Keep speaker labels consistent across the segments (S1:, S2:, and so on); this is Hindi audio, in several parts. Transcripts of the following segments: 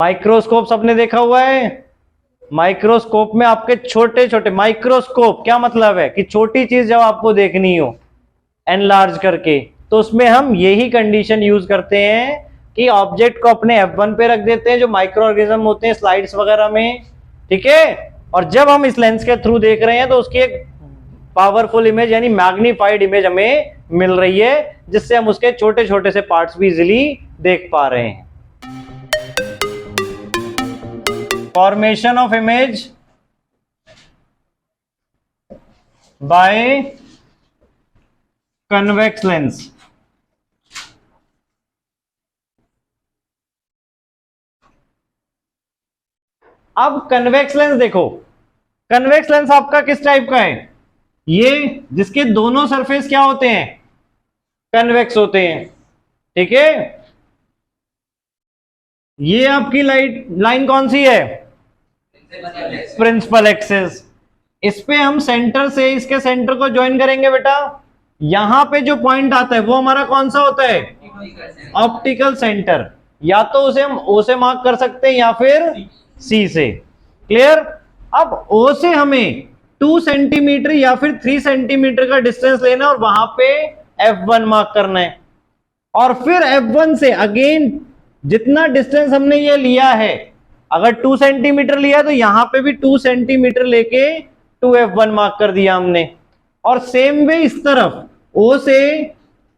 S1: माइक्रोस्कोप सबने देखा हुआ है। माइक्रोस्कोप में आपके छोटे छोटे, माइक्रोस्कोप क्या मतलब है कि छोटी चीज जब आपको देखनी हो एनलार्ज करके, तो उसमें हम यही कंडीशन यूज करते हैं कि ऑब्जेक्ट को अपने F1 पे रख देते हैं, जो माइक्रो ऑर्गेनिज्म होते हैं स्लाइड्स वगैरह में, ठीक है। और जब हम इस लेंस के थ्रू देख रहे हैं तो उसकी एक पावरफुल इमेज यानी मैग्नीफाइड इमेज हमें मिल रही है, जिससे हम उसके छोटे छोटे से पार्ट्स भी इजीली देख पा रहे हैं। Formation of image by convex lens. अब कन्वेक्स लेंस देखो, कन्वेक्स लेंस आपका किस टाइप का है? ये जिसके दोनों सरफेस क्या होते हैं? कन्वेक्स होते हैं, ठीक है। ये आपकी लाइन कौन सी है? Principal axis. इस पे हम सेंटर से इसके सेंटर को ज्वाइन करेंगे बेटा। यहां पे जो पॉइंट आता है वो हमारा कौन सा होता है? Optical centre. या तो उसे हम O से मार्क कर सकते हैं या फिर C से। क्लियर? अब O से हमें 2 सेंटीमीटर या फिर 3 सेंटीमीटर का डिस्टेंस लेना और वहां पे F1 मार्क करना है। और फिर F1 से अगेन जितना डिस्टेंस हमने ये लिया है, अगर 2 सेंटीमीटर लिया तो यहां पे भी 2 सेंटीमीटर लेके 2F1 मार्क कर दिया हमने। और सेम वे इस तरफ O से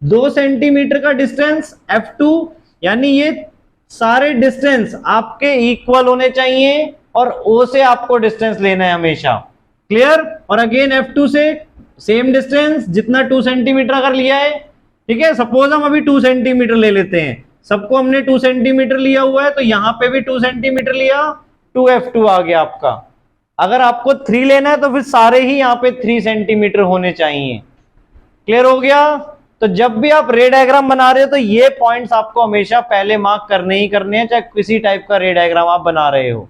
S1: 2 सेंटीमीटर का डिस्टेंस F2, यानी ये सारे डिस्टेंस आपके इक्वल होने चाहिए और O से आपको डिस्टेंस लेना है हमेशा। क्लियर? और अगेन F2 से सेम डिस्टेंस, जितना 2 सेंटीमीटर अगर लिया है, ठीक है। सपोज हम अभी 2 सेंटीमीटर ले लेते हैं, सबको हमने 2 सेंटीमीटर लिया हुआ है, तो यहां पे भी 2 सेंटीमीटर लिया, 2F2 आ गया आपका। अगर आपको 3 लेना है तो फिर सारे ही यहां पे 3 सेंटीमीटर होने चाहिए। क्लियर हो गया? तो जब भी आप रे डायग्राम बना रहे हो तो ये पॉइंट्स आपको हमेशा पहले मार्क करने ही करने हैं, चाहे किसी टाइप का रे डायग्राम आप बना रहे हो,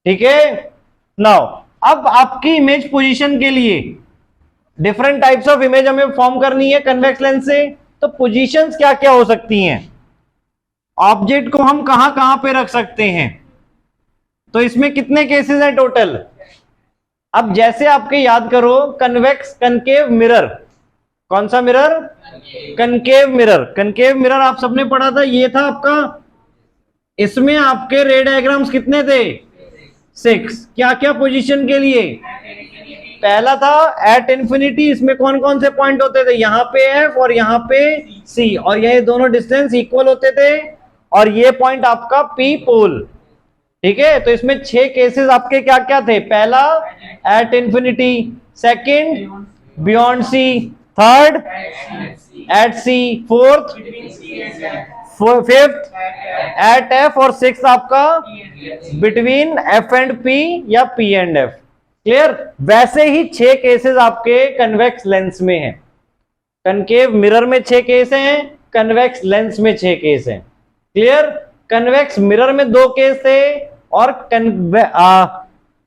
S1: ठीक है। नाउ अब आपकी इमेज पोजीशन के लिए डिफरेंट टाइप्स ऑफ इमेज हमें फॉर्म करनी है कन्वेक्स लेंस से। तो पोजीशंस क्या क्या हो सकती हैं? ऑब्जेक्ट को हम कहां कहां पे रख सकते हैं? तो इसमें कितने केसेस हैं टोटल? अब जैसे आपके याद करो, कन्वेक्स कनकेव मिरर, कौन सा mirror? Concave mirror. Concave mirror आप सबने पढ़ा था, ये था आपका। इसमें आपके रे डायग्राम्स कितने थे? 6। क्या क्या पोजीशन के लिए? पहला था एट इंफिनिटी, इसमें कौन कौन से पॉइंट होते थे? यहाँ पे F और यहाँ पे C, और ये दोनों डिस्टेंस इक्वल होते थे, और ये पॉइंट आपका P पोल, ठीक है। तो इसमें 6 केसेस आपके क्या क्या थे? पहला at infinity, second beyond C, third at C, fourth fifth at F, और सिक्स्थ आपका बिटवीन F एंड P या P एंड F। क्लियर? वैसे ही 6 केसेस आपके कन्वेक्स लेंस में हैं। कनकेव मिरर में 6 केस हैं, कन्वेक्स लेंस में 6 केस हैं। क्लियर? कन्वेक्स मिरर में 2 केस थे और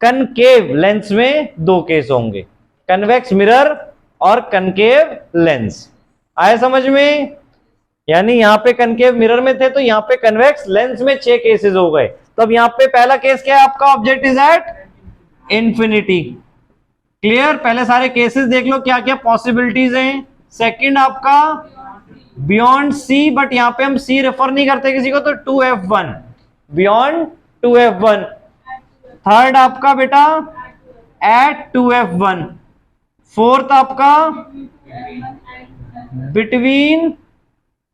S1: कनकेव लेंस में 2 केस होंगे। कन्वेक्स मिरर और कनकेव लेंस आए समझ में? यानी यहां पे कनकेव मिरर में थे तो यहां पे कन्वेक्स लेंस में 6 केसेस हो गए। तो अब यहां पे पहला केस क्या है आपका? Object is at infinity. Clear? पहले सारे केसेस देख लो क्या क्या पॉसिबिलिटीज हैं। सेकंड आपका बियॉन्ड C, बट यहां पे हम C रेफर नहीं करते किसी को, तो 2F1, बियॉन्ड 2F1। थर्ड आपका बेटा एट 2F1। फोर्थ आपका between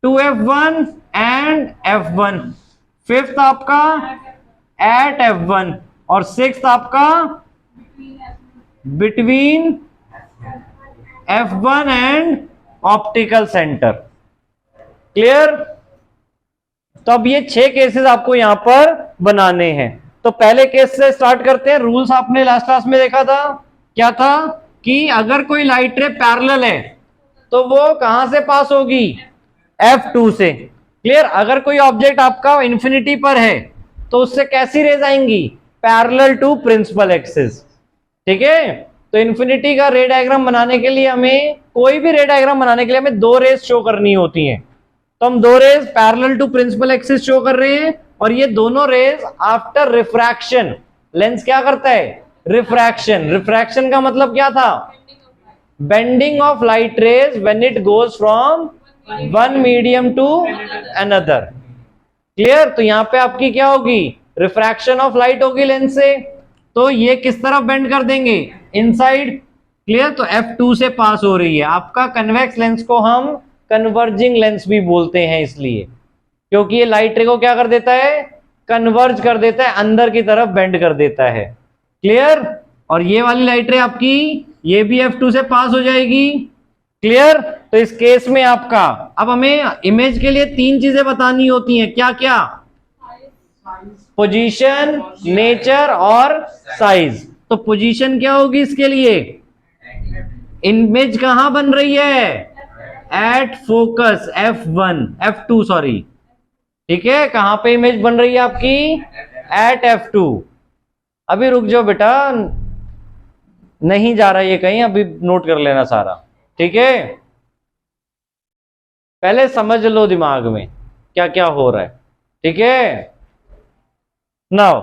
S1: 2F1 and F1। Fifth आपका एट F1, और सिक्स्थ आपका between F1 and optical centre. Clear? तो अब ये 6 केसेस आपको यहां पर बनाने हैं। तो पहले केस से स्टार्ट करते हैं। रूल्स आपने लास्ट क्लास में देखा था, क्या था कि अगर कोई लाइट रे पैरेलल है तो वो कहां से पास होगी? F2 से। क्लियर? अगर कोई ऑब्जेक्ट आपका इंफिनिटी पर है तो उससे कैसी रेज आएंगी? पैरेलल टू प्रिंसिपल एक्सिस, ठीक है। तो इंफिनिटी का रे डायग्राम बनाने के लिए हमें, कोई भी रे डायग्राम बनाने के लिए हमें 2 रेज शो करनी होती हैं। तो हम 2 rays parallel to principal axis show कर रहे हैं, और ये दोनों रेज आफ्टर रिफ्रैक्शन लेंस क्या करता है? रिफ्रैक्शन। रिफ्रैक्शन का मतलब क्या था? Bending of light rays when it goes from one medium to another. Clear? तो यहां पे आपकी क्या होगी? रिफ्रैक्शन ऑफ लाइट होगी लेंस से, तो ये किस तरफ बेंड कर देंगे? इनसाइड। क्लियर? तो F2 से पास हो रही है। आपका कन्वेक्स लेंस को हम कन्वर्जिंग लेंस भी बोलते हैं, इसलिए क्योंकि ये लाइट रे को क्या कर देता है? कन्वर्ज कर देता है, अंदर की तरफ बेंड कर देता है। क्लियर? और ये वाली लाइट रे आपकी ये भी F2 से पास हो जाएगी। क्लियर? तो इस केस में आपका अब हमें इमेज के लिए 3 चीजें बतानी होती हैं। क्या क्या? पोजीशन, नेचर और साइज। तो पोजीशन क्या होगी इसके लिए? इमेज कहां बन रही है? At focus F1 F2 sorry, ठीक है। कहां पे इमेज बन रही है आपकी? Eight F2। अभी रुक जाओ बेटा, नहीं जा रहा ये कहीं, अभी नोट कर लेना सारा, ठीक है। पहले समझ लो दिमाग में क्या क्या हो रहा है, ठीक है। नाउ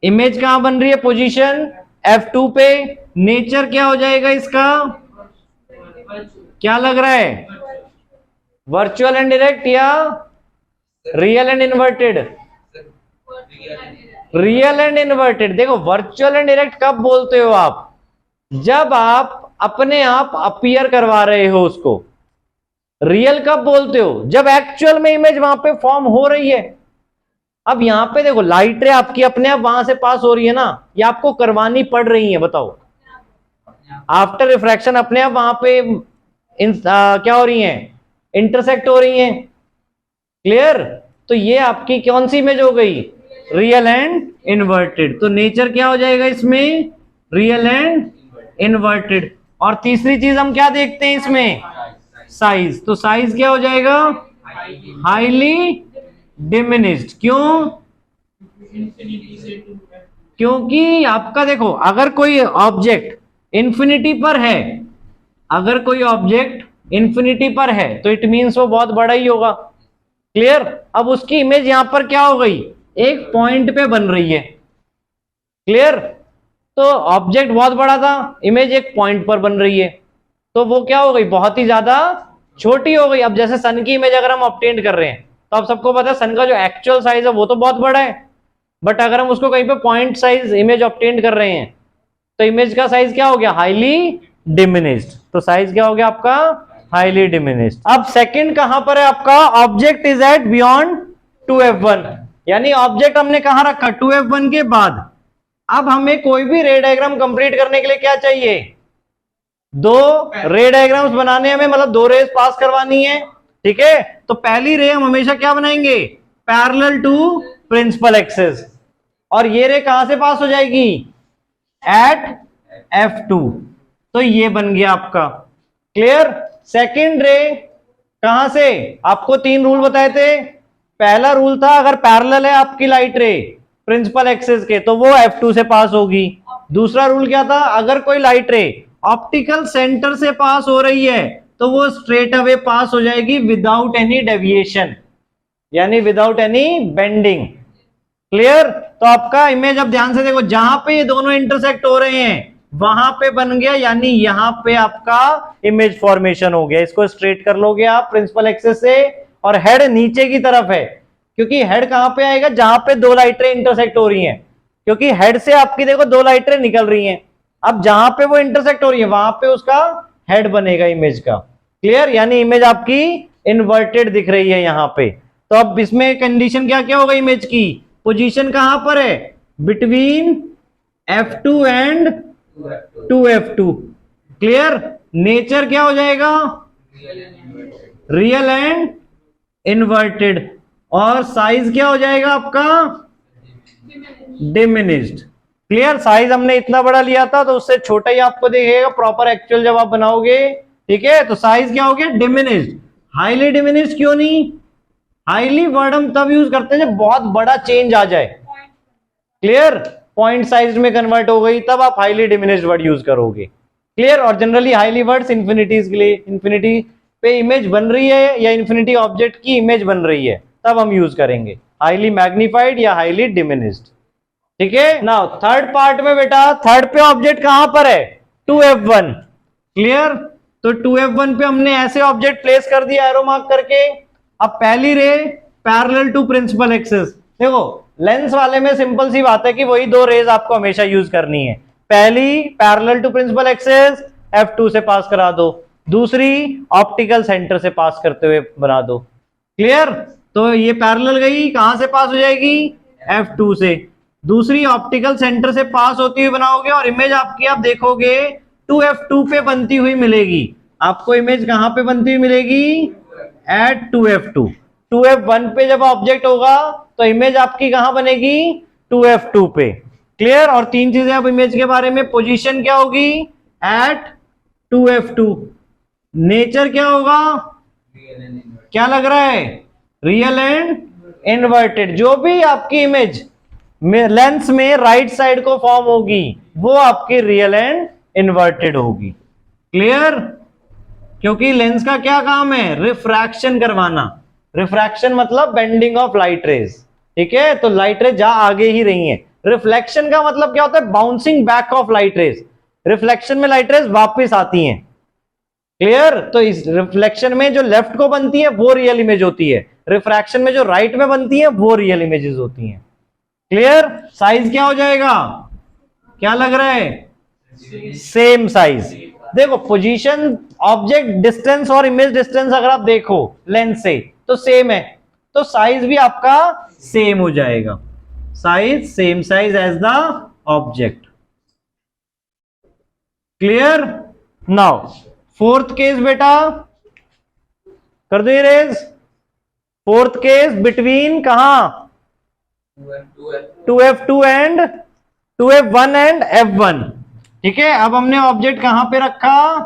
S1: इमेज कहां बन रही है? पोजीशन F2 पे। नेचर क्या हो जाएगा इसका? क्या लग रहा है? वर्चुअल एंड डायरेक्ट या real and inverted? Real and inverted. देखो वर्चुअल एंड डायरेक्ट कब बोलते हो आप? जब आप अपने आप अपीयर करवा रहे हो उसको। रियल कब बोलते हो? जब एक्चुअल में इमेज वहां पे फॉर्म हो रही है। अब यहां पे देखो लाइट रे आपकी अपने आप वहां से पास हो रही है ना, ये आपको करवानी पड़ रही है। बताओ, आफ्टर रिफ्रैक्शन अपने आप वहां पे क्या हो रही है? इंटरसेक्ट हो रही है। क्लियर? तो ये आपकी कौन सी इमेज हो गई? Real and inverted. तो नेचर क्या हो जाएगा इसमें? Real and inverted. और तीसरी चीज हम क्या देखते हैं इसमें? साइज। तो साइज क्या हो जाएगा? Highly diminished. क्यों? क्योंकि आपका देखो अगर कोई ऑब्जेक्ट इंफिनिटी पर है, अगर कोई ऑब्जेक्ट इंफिनिटी पर है तो इट मीन्स वो बहुत बड़ा ही होगा। क्लियर? अब उसकी इमेज यहां पर क्या हो गई? एक पॉइंट पे बन रही है। क्लियर? तो ऑब्जेक्ट बहुत बड़ा था, इमेज एक पॉइंट पर बन रही है, तो वो क्या हो गई? बहुत ही ज्यादा छोटी हो गई। अब जैसे सन की इमेज अगर हम ऑब्टेन कर रहे हैं तो आप सबको पता है सन का जो एक्चुअल साइज है वो तो बहुत बड़ा है, बट अगर हम उसको कहीं पे पॉइंट साइज इमेज ऑब्टेन कर रहे हैं तो इमेज का साइज क्या हो गया? Highly diminished. तो साइज क्या हो गया आपका? Highly diminished. अब सेकंड कहां पर है आपका? Object is eight beyond 2F1, यानी ऑब्जेक्ट हमने कहां रखा? 2F1 के बाद। अब हमें कोई भी रे डायग्राम कंप्लीट करने के लिए क्या चाहिए? 2 रे डायग्राम्स बनाने हमें, मतलब 2 रेज पास करवानी है, ठीक है। तो पहली रे हम हमेशा क्या बनाएंगे? Parallel to principal axis. और ये रे कहां से पास हो जाएगी? Eight F2। तो ये बन गया आपका। क्लियर? सेकंड रे कहां से? आपको 3 रूल बताए थे। पहला रूल था अगर पैरेलल है आपकी लाइट रे प्रिंसिपल एक्सिस के तो वो F2 से पास होगी। दूसरा रूल क्या था? अगर कोई लाइट रे ऑप्टिकल सेंटर से पास हो रही है तो वो स्ट्रेट अवे पास हो जाएगी विदाउट एनी डेविएशन, यानी विदाउट एनी बेंडिंग। क्लियर? तो आपका इमेज अब ध्यान से देखो, जहां पे ये दोनों इंटरसेक्ट हो रहे हैं वहां पे बन गया, यानी यहां पे आपका इमेज फॉर्मेशन हो गया। इसको स्ट्रेट कर लोगे आप प्रिंसिपल एक्सिस से, और हेड नीचे की तरफ है, क्योंकि हेड कहां पे आएगा? जहां पे 2 लाइटें इंटरसेक्ट हो रही हैं, क्योंकि हेड से आपकी देखो 2 लाइटें निकल रही हैं। अब जहां पे वो इंटरसेक्ट हो रही है वहां पे उसका हेड बनेगा इमेज का। क्लियर? यानी इमेज आपकी इन्वर्टेड दिख रही है यहां पे। तो अब इसमें कंडीशन क्या क्या होगा इमेज की? पोजीशन कहां पर है? Between F2 and 2F2। Clear? Nature क्या हो जाएगा? Real and inverted. और साइज क्या हो जाएगा आपका? डिमिनिश्ड। क्लियर? साइज हमने इतना बड़ा लिया था तो उससे छोटा ही आपको दिखेगा प्रॉपर एक्चुअल जब आप बनाओगे, ठीक है। तो साइज क्या हो गया? डिमिनिश्ड। हाईली डिमिनिश्ड क्यों नहीं? हाईली वर्ड हम तब यूज करते हैं जब बहुत बड़ा चेंज आ जाए। क्लियर? पॉइंट साइज में कन्वर्ट हो गई तब आप हाईली डिमिनिश्ड वर्ड यूज करोगे। क्लियर? और जनरली हाईली वर्ड्स इंफिनिटीज के लिए, इंफिनिटी पे इमेज बन रही है या इंफिनिटी ऑब्जेक्ट की इमेज बन रही है तब हम यूज करेंगे। हाईली मैग्नीफाइड या हाईली डिमिनिश्ड। ठीक है, नाउ थर्ड पार्ट में बेटा, थर्ड पे ऑब्जेक्ट कहां पर है, 2f1। क्लियर, तो 2f1 पे हमने ऐसे ऑब्जेक्ट प्लेस कर दिया एरो मार्क करके। अब पहली ray parallel to principal axis. देखो लेंस वाले में सिंपल सी बात है कि वही दो रेज आपको हमेशा यूज करनी है। पहली parallel to principal axis f2 से पास करा दो, दूसरी ऑप्टिकल सेंटर से पास करते हुए बना दो। क्लियर, तो ये पैरेलल गई, कहां से पास हो जाएगी, f2 से, दूसरी ऑप्टिकल सेंटर से पास होती हुई बनाओगे और इमेज आपकी आप देखोगे 2f2 पे बनती हुई मिलेगी। आपको इमेज कहां पे बनती हुई मिलेगी, एट 2f2। 2f1 पे जब ऑब्जेक्ट होगा तो इमेज आपकी कहां बनेगी, 2f2 पे। क्लियर, और तीन चीजें अब इमेज के बारे में, पोजीशन क्या होगी, एट 2f2, नेचर क्या होगा, क्या लग रहा है, रियल एंड इन्वर्टेड। जो भी आपकी इमेज लेंस में राइट साइड को फॉर्म होगी वो आपकी रियल एंड इन्वर्टेड होगी। क्लियर, क्योंकि लेंस का क्या काम है, रिफ्रैक्शन करवाना। रिफ्रैक्शन मतलब बेंडिंग ऑफ लाइट रेज। ठीक है, तो लाइट रेज जा आगे ही रही है। रिफ्लेक्शन का मतलब क्या होता है, bouncing back of light raise. Reflection में लाइट रेज वापस आती हैं। क्लियर, तो इस रिफ्लेक्शन में जो लेफ्ट को बनती है वो रियल इमेज होती है, रिफ्रैक्शन में जो राइट में बनती है वो रियल इमेजेस होती हैं। क्लियर, साइज क्या हो जाएगा, क्या लग रहा है, सेम साइज। देखो पोजीशन, ऑब्जेक्ट डिस्टेंस और इमेज डिस्टेंस अगर आप देखो लेंस से तो सेम है, तो साइज भी आपका सेम हो जाएगा, size same size as the object. Clear, now fourth case बेटा कर दो इरेज। फोर्थ केस बिटवीन कहां, 2f2 and 2f1 and f1। ठीक है, अब हमने ऑब्जेक्ट कहां पे रखा,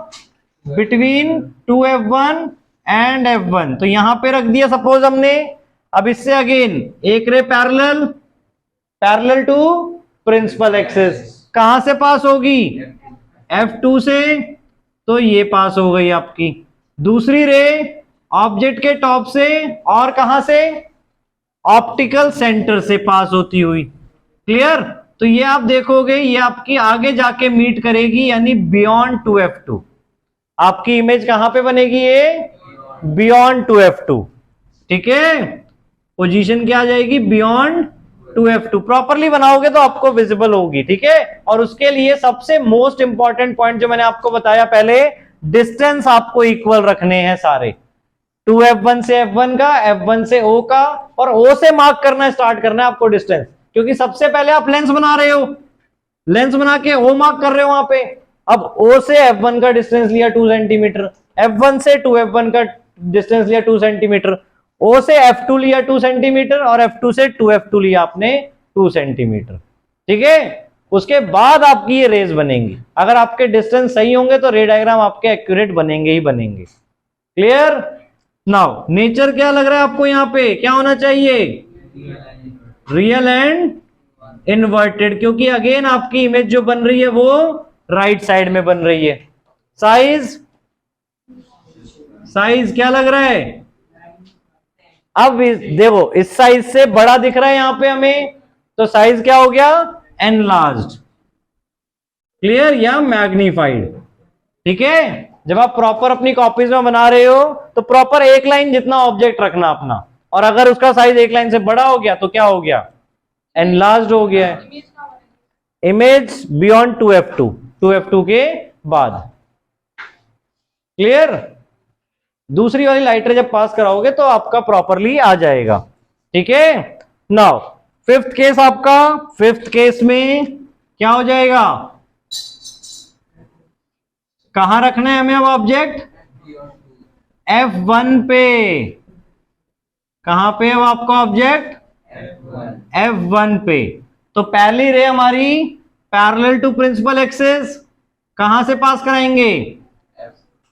S1: बिटवीन 2f1 एंड f1, तो यहां पे रख दिया सपोज हमने। अब इससे अगेन एक ray parallel, parallel to principal axis, कहां से पास होगी, f2 से, तो ये पास हो गई आपकी। दूसरी रे ऑब्जेक्ट के टॉप से और कहां से, ऑप्टिकल सेंटर से पास होती हुई। क्लियर, तो ये आप देखोगे ये आपकी आगे जाके मीट करेगी, यानी बियॉन्ड 2f2। आपकी इमेज कहां पे बनेगी, ये बियॉन्ड 2f2। ठीक है, पोजीशन क्या आ जाएगी, बियॉन्ड 2f2। प्रॉपरली बनाओगे तो आपको विजिबल होगी। ठीक है, और उसके लिए सबसे मोस्ट इंपॉर्टेंट पॉइंट जो मैंने आपको बताया पहले, डिस्टेंस आपको इक्वल रखने हैं सारे, 2f1 से f1 का, f1 से o का, और o से मार्क करना स्टार्ट करना है आपको डिस्टेंस, क्योंकि सबसे पहले आप लेंस बना रहे हो, लेंस बना के o मार्क कर रहे हो वहां पे। अब o से f1 का डिस्टेंस लिया 2 सेंटीमीटर, f1 से 2f1 का डिस्टेंस लिया 2 सेंटीमीटर, o से f2 लिया 2 सेंटीमीटर, और f2 से 2f2 लिया आपने 2 सेंटीमीटर। ठीक है, उसके बाद आपकी ये रेज बनेंगी। अगर आपके डिस्टेंस सही होंगे तो रे डायग्राम आपके एक्यूरेट बनेंगे ही बनेंगे। क्लियर, नाउ नेचर क्या लग रहा है आपको, यहां पे क्या होना चाहिए, रियल एंड इन्वर्टेड, क्योंकि अगेन आपकी इमेज जो बन रही है वो राइट साइड में बन रही है। साइज, साइज क्या लग रहा है, अब देखो इस साइज से बड़ा दिख रहा है यहां पे हमें, तो साइज क्या हो गया, एनलार्ज्ड। क्लियर, या मैग्नीफाइड। ठीक है, जब आप प्रॉपर अपनी कॉपीज में बना रहे हो तो प्रॉपर एक लाइन जितना ऑब्जेक्ट रखना अपना, और अगर उसका साइज एक लाइन से बड़ा हो गया तो क्या हो गया, एनलार्ज्ड हो गया है। इमेज बियॉन्ड 2f2, 2f2 के बाद। क्लियर, दूसरी वाली लाइट रे जब पास कराओगे तो आपका प्रॉपरली आ जाएगा। ठीक है, नाउ फिफ्थ केस आपका, फिफ्थ केस में क्या हो जाएगा, कहां रखना है हमें अब ऑब्जेक्ट, f1 पे। कहां पे है आपका ऑब्जेक्ट, f1 पे। तो पहली रे हमारी पैरेलल टू प्रिंसिपल एक्सिस, कहां से पास कराएंगे,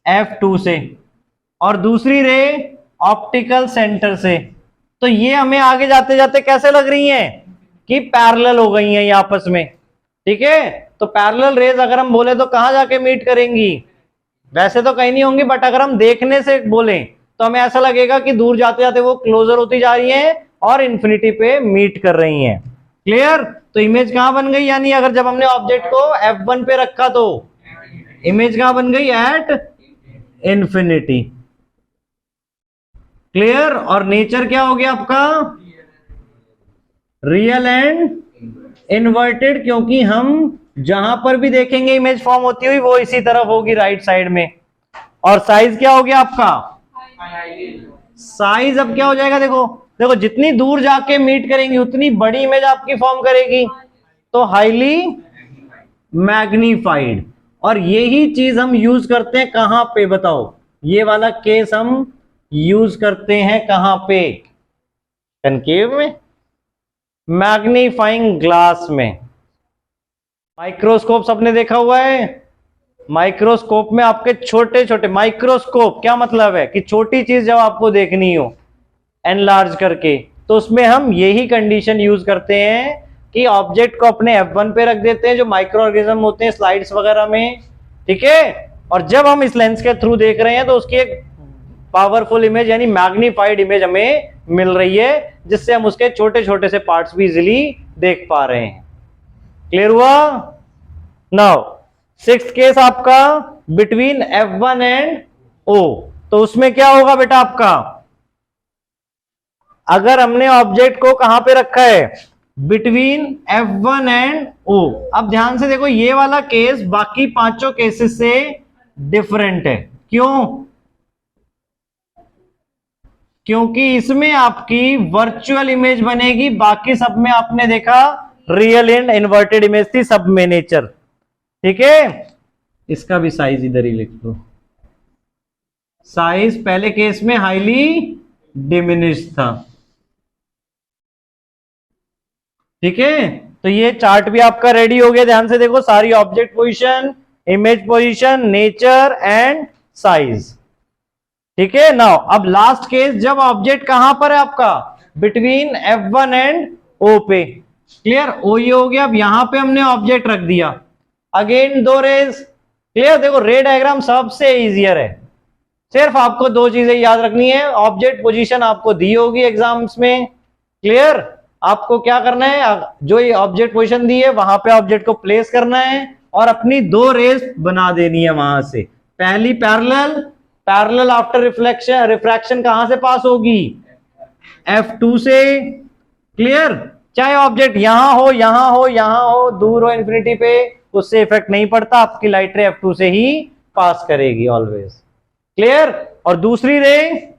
S1: f2 से, और दूसरी रे ऑप्टिकल सेंटर से। तो ये हमें आगे जाते जाते कैसे लग रही हैं, कि पैरेलल हो गई हैं ये आपस में। ठीक है, तो पैरेलल रेज अगर हम बोले तो कहां जाके मीट करेंगी, वैसे तो कहीं नहीं होंगी, बट अगर हम देखने से बोले तो हमें ऐसा लगेगा कि दूर जाते जाते वो क्लोजर होती जा रही हैं और इन्फिनिटी पे मीट कर रही हैं। क्लियर? तो इमेज कहां बन गई, यानी अगर जब हमने ऑब्जेक्ट को F1 पे रखा तो इमेज कहां बन गई, एट इन्फिनिटी। क्लियर? और नेचर क्या हो गया आपका, रियल एंड इन्वर्टेड, क्योंकि हम जहां पर भी देखेंगे इमेज फॉर्म होती हुई वो इसी तरफ होगी, राइट साइड में। और साइज क्या हो गया आपका, साइज अब क्या हो जाएगा, देखो देखो जितनी दूर जाके मीट करेंगी उतनी बड़ी इमेज आपकी फॉर्म करेगी, तो हाईली मैग्नीफाइड। और यही चीज हम यूज करते हैं कहां पे, बताओ, ये वाला केस हम यूज करते हैं कहां पे, कनकेव में, मैग्नीफाइंग ग्लास में। माइक्रोस्कोप सबने देखा हुआ है, माइक्रोस्कोप में आपके छोटे छोटे, माइक्रोस्कोप क्या मतलब है कि छोटी चीज जब आपको देखनी हो एनलार्ज करके, तो उसमें हम यही कंडीशन यूज करते हैं कि ऑब्जेक्ट को अपने F1 पे रख देते हैं, जो माइक्रो ऑर्गेनिज्म होते हैं स्लाइड्स वगैरह में, ठीक है। और जब हम इस लेंस के थ्रू देख रहे हैं तो उसकी एक पावरफुल इमेज यानी मैग्नीफाइड इमेज हमें मिल रही है, जिससे हम उसके छोटे छोटे से पार्ट्स भी इजीली देख पा रहे हैं। क्लियर हुआ? नाउ सिक्स्थ केस आपका बिटवीन F1 एंड O, तो उसमें क्या होगा बेटा आपका, अगर हमने ऑब्जेक्ट को कहां पे रखा है, बिटवीन F1 एंड O। अब ध्यान से देखो, ये वाला केस बाकी पांचों केसेस से डिफरेंट है। क्यों? क्योंकि इसमें आपकी वर्चुअल इमेज बनेगी, बाकी सब में आपने देखा रियल एंड इन्वर्टेड इमेज थी, सब में नेचर। ठीक है, इसका भी साइज इधर ही लिख दो। साइज पहले केस में हाईली डिमिनिश था। ठीक है, तो ये चार्ट भी आपका रेडी हो गया। ध्यान से देखो, सारी object position, image position, nature and size. ठीक है, नाउ अब लास्ट केस, जब ऑब्जेक्ट कहां पर है आपका, बिटवीन F1 एंड O पे। क्लियर? O ये हो गया। अब यहां पे हमने ऑब्जेक्ट रख दिया, अगेन दो रेज। क्लियर? देखो रे डायग्राम सबसे इजियर है, सिर्फ आपको दो चीजें याद रखनी है, ऑब्जेक्ट पोजीशन आपको दी होगी एग्जाम्स में। क्लियर? आपको क्या करना है, जो ये ऑब्जेक्ट पोजीशन दी है वहां पे ऑब्जेक्ट को प्लेस करना है और अपनी दो रेज बना देनी है वहां से। पहली parallel, parallel after reflection, refraction कहां से पास होगी, F2 से। क्लियर? चाहे ऑब्जेक्ट यहां हो, यहां हो, यहां हो, दूर हो इन्फिनिटी पे, उससे इफेक्ट नहीं पड़ता, आपकी लाइट रे F2 से ही पास करेगी ऑलवेज। क्लियर? और दूसरी रे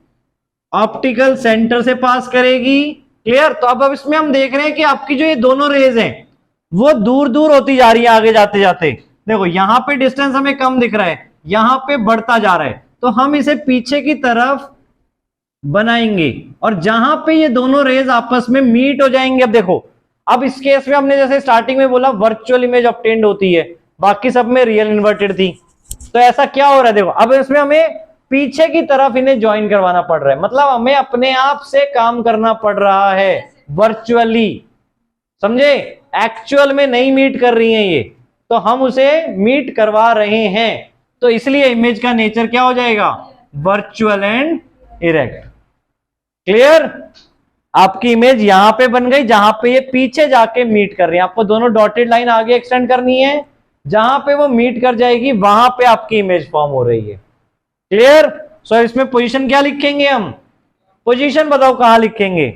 S1: ऑप्टिकल सेंटर से पास करेगी। क्लियर? तो अब इसमें हम देख रहे हैं कि आपकी जो ये दोनों रेज हैं वो दूर दूर होती जा रही है आगे जाते जाते। देखो यहां पे डिस्टेंस हमें कम दिख रहा है, यहां पे बढ़ता जा रहा है, तो हम इसे पीछे की तरफ बनाएंगे और जहां पे ये दोनों रेज आपस में मीट हो जाएंगे। अब देखो, अब इस केस में हमने जैसे स्टार्टिंग में बोला वर्चुअल इमेज ऑब्टेन्ड होती है, बाकी सब में रियल इन्वर्टेड थी। तो ऐसा क्या हो रहा है, देखो अब इसमें हमें पीछे की तरफ इन्हें ज्वाइन करवाना पड़ रहा है, मतलब हमें अपने आप से काम करना पड़ रहा है वर्चुअली। समझे? एक्चुअल में नहीं मीट कर रही हैं ये, तो हम उसे मीट करवा रहे हैं, तो इसलिए इमेज का नेचर क्या हो जाएगा, वर्चुअल एंड इरेक्ट। क्लियर? आपकी इमेज यहां पे बन गई जहां पे ये पीछे जाके मीट कर रही है, आपको दोनों डॉटेड लाइन आगे एक्सटेंड करनी है, जहां पे वो मीट कर जाएगी वहां पे आपकी इमेज फॉर्म हो रही है। क्लियर? सो इसमें पोजीशन क्या लिखेंगे हम, पोजीशन बताओ कहां लिखेंगे,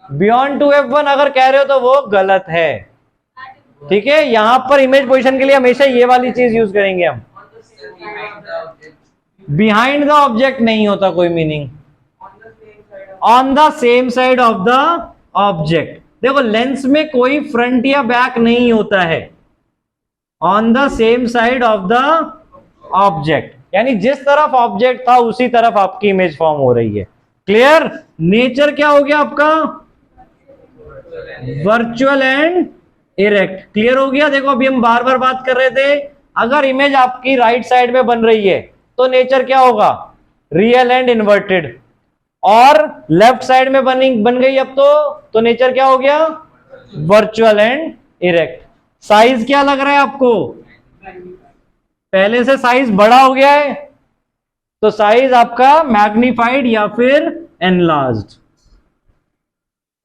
S1: बियॉन्ड टू F1 अगर कह रहे हो तो वो गलत है। ठीक है, यहां पर इमेज पोजीशन के लिए हमेशा ये वाली चीज यूज करेंगे हम, बिहाइंड द ऑब्जेक्ट नहीं होता कोई meaning, on the same side of the object. देखो लेंस में कोई फ्रंट या बैक नहीं होता है, on the same side of the object, यानी जिस तरफ ऑब्जेक्ट था उसी तरफ आपकी इमेज फॉर्म हो रही है। क्लियर? नेचर क्या हो गया आपका, वर्चुअल एंड इरेक्ट। क्लियर हो गया? देखो अभी हम बार बार बात कर रहे थे, अगर इमेज आपकी राइट साइड में बन रही है तो नेचर क्या होगा, रियल एंड इन्वर्टेड, और लेफ्ट साइड में बन गई अब तो नेचर क्या हो गया, वर्चुअल एंड इरेक्ट। साइज क्या लग रहा है आपको, पहले से साइज बड़ा हो गया है, तो साइज आपका मैग्नीफाइड या फिर एनलार्ज्ड।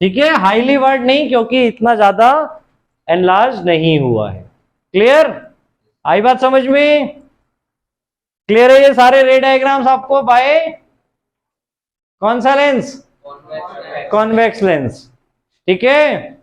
S1: ठीक है, हाईली वर्ड नहीं, क्योंकि इतना ज्यादा एनलार्ज नहीं हुआ है। क्लियर? आई बात समझ में? क्लियर है ये सारे रे डायग्राम्स आपको बाय कौन सा लेंस? Convex lens. ठीक है।